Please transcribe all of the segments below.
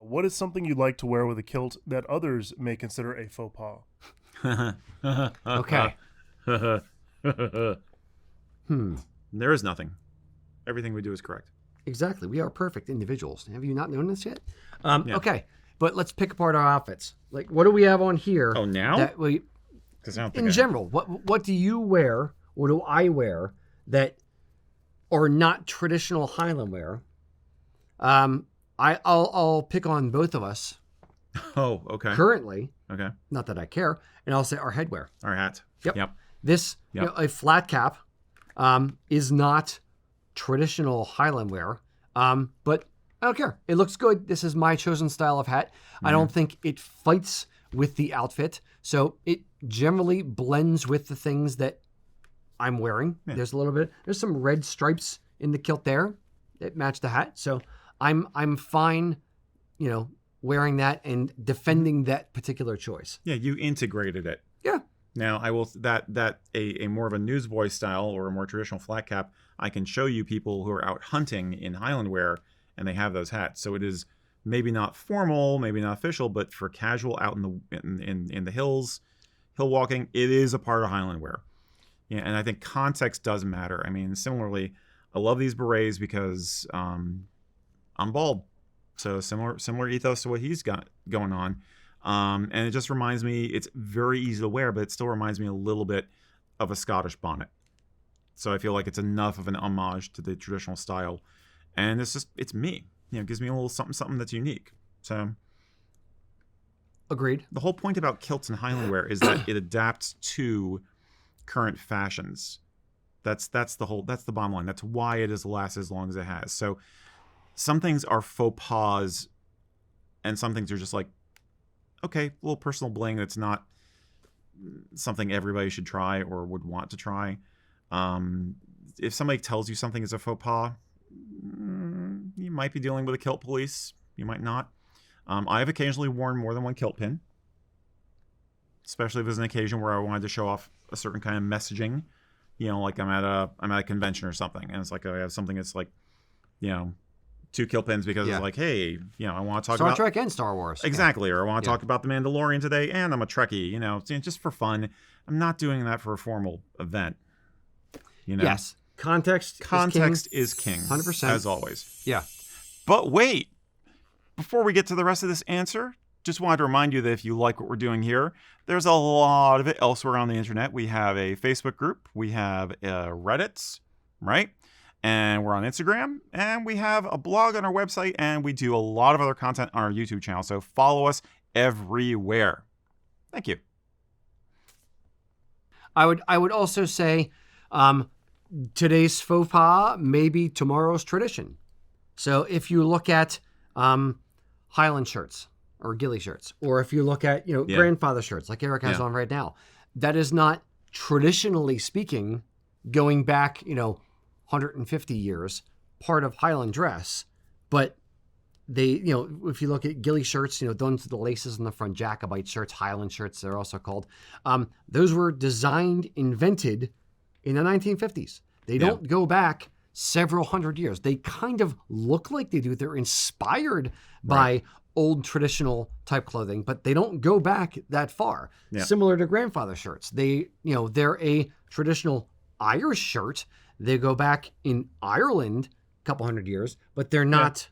What is something you like to wear with a kilt that others may consider a faux pas? Okay. There is nothing. Everything we do is correct. Exactly. We are perfect individuals. Have you not known this yet? Yeah. Okay. But let's pick apart our outfits. Like, what do we have on here? Oh, now? That we, 'Cause I don't think in general, what do you wear? What do I wear that are not traditional Highland wear? I'll pick on both of us Oh, okay. currently. Okay. Not that I care, and I'll say our headwear. Our hat. Yep. This Yep. a flat cap is not traditional Highland wear, but I don't care. It looks good. This is my chosen style of hat. I don't think it fights with the outfit, so it generally blends with the things that I'm wearing. Yeah. There's some red stripes in the kilt there that match the hat, so I'm fine, wearing that and defending that particular choice. Yeah, you integrated it. Yeah. Now, I will that a more of a newsboy style or a more traditional flat cap, I can show you people who are out hunting in Highland wear and they have those hats. So it is maybe not formal, maybe not official, but for casual out in the hills, hill walking, it is a part of Highland wear. Yeah, and I think context does matter. I mean, similarly, I love these berets because I'm bald. So similar ethos to what he's got going on. And it just reminds me, it's very easy to wear, but it still reminds me a little bit of a Scottish bonnet. So I feel like it's enough of an homage to the traditional style. And it's me. It gives me a little something that's unique. So Agreed. the whole point about kilts and Highland wear is that it adapts to current fashions. That's the bottom line. That's why it has lasted as long as it has. So some things are faux pas and some things are just like, okay, a little personal bling that's not something everybody should try or would want to try. If somebody tells you something is a faux pas, you might be dealing with a kilt police. You might not. I have occasionally worn more than one kilt pin, especially if it was an occasion where I wanted to show off a certain kind of messaging. Like I'm at a convention or something, and it's like I have something that's like, 2 kilt pins because it's like, hey, I want to talk Star about Trek and Star Wars. Exactly, or I want to talk about The Mandalorian today, and I'm a Trekkie, just for fun. I'm not doing that for a formal event. Yes. Context is king. 100%. As always. Yeah. But wait, before we get to the rest of this answer, just wanted to remind you that if you like what we're doing here, there's a lot of it elsewhere on the internet. We have a Facebook group, we have Reddits, right? And we're on Instagram, and we have a blog on our website, and we do a lot of other content on our YouTube channel. So follow us everywhere. Thank you. I would also say today's faux pas may be tomorrow's tradition. So if you look at Highland shirts or ghillie shirts, or if you look at grandfather shirts like Eric has on right now, that is not traditionally speaking going back 150 years part of Highland dress, but they if you look at ghillie shirts, those are the laces in the front, Jacobite shirts, Highland shirts they're also called, those were invented in the 1950s. They don't go back several hundred years. They kind of look like they do. They're inspired by old traditional type clothing, but they don't go back that far. Similar to grandfather shirts. They're a traditional Irish shirt. They go back in Ireland a couple hundred years, but they're not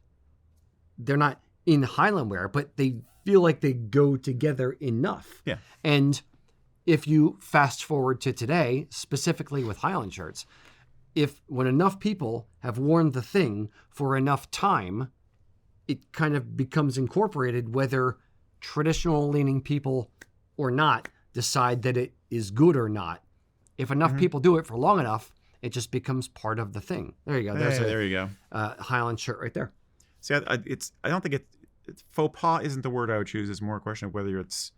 in Highland wear, but they feel like they go together enough. Yeah. And if you fast forward to today, specifically with Highland shirts, when enough people have worn the thing for enough time, it kind of becomes incorporated, whether traditional leaning people or not decide that it is good or not. If enough people do it for long enough, it just becomes part of the thing. There you go. There you go. Highland shirt right there. See, I don't think faux pas isn't the word I would choose. It's more a question of whether it's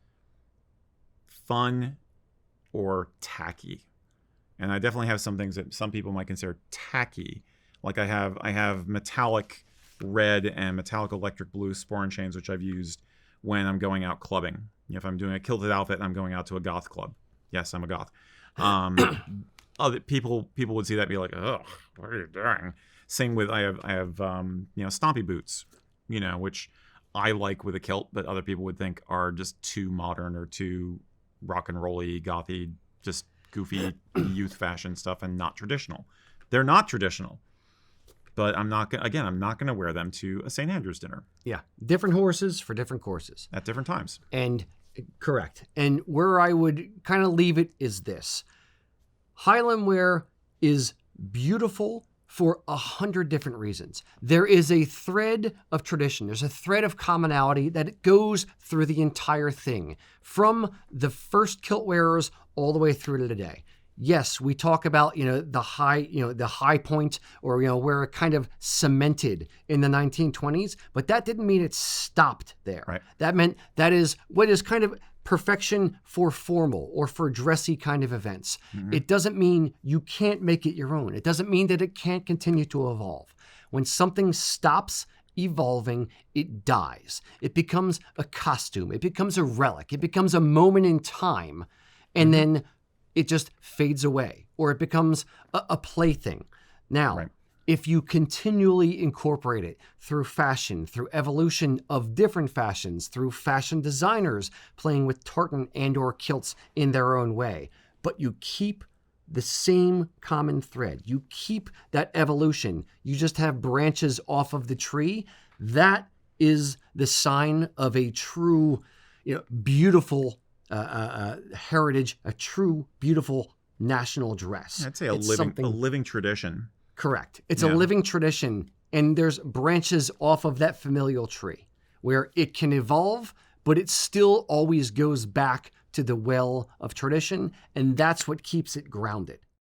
fun or tacky. And I definitely have some things that some people might consider tacky. Like I have metallic red and metallic electric blue sporran chains, which I've used when I'm going out clubbing. If I'm doing a kilted outfit and I'm going out to a goth club. Yes, I'm a goth. Other people would see that and be like, "Oh, what are you doing?" Same with I have stompy boots, which I like with a kilt, but other people would think are just too modern or too rock and rolly, gothy, just goofy youth fashion stuff and not traditional. They're not traditional. But I'm not gonna wear them to a St. Andrew's dinner. Yeah. Different horses for different courses. At different times. And correct. And where I would kind of leave it is this. Highland wear is beautiful for 100 different reasons. There is a thread of tradition. There's a thread of commonality that goes through the entire thing, from the first kilt wearers all the way through to today. Yes, we talk about, the high point, or, where it kind of cemented in the 1920s, but that didn't mean it stopped there. Right. That meant that is what is kind of perfection for formal or for dressy kind of events. Mm-hmm. It doesn't mean you can't make it your own. It doesn't mean that it can't continue to evolve. When something stops evolving, it dies. It becomes a costume. It becomes a relic. It becomes a moment in time, and then it just fades away, or it becomes a plaything. Now, if you continually incorporate it through fashion, through evolution of different fashions, through fashion designers playing with tartan and or kilts in their own way, but you keep the same common thread, you keep that evolution, you just have branches off of the tree, that is the sign of a true, beautiful heritage, a true, beautiful national dress. I'd say a living tradition. Correct. It's a living tradition, and there's branches off of that familial tree where it can evolve, but it still always goes back to the well of tradition, and that's what keeps it grounded.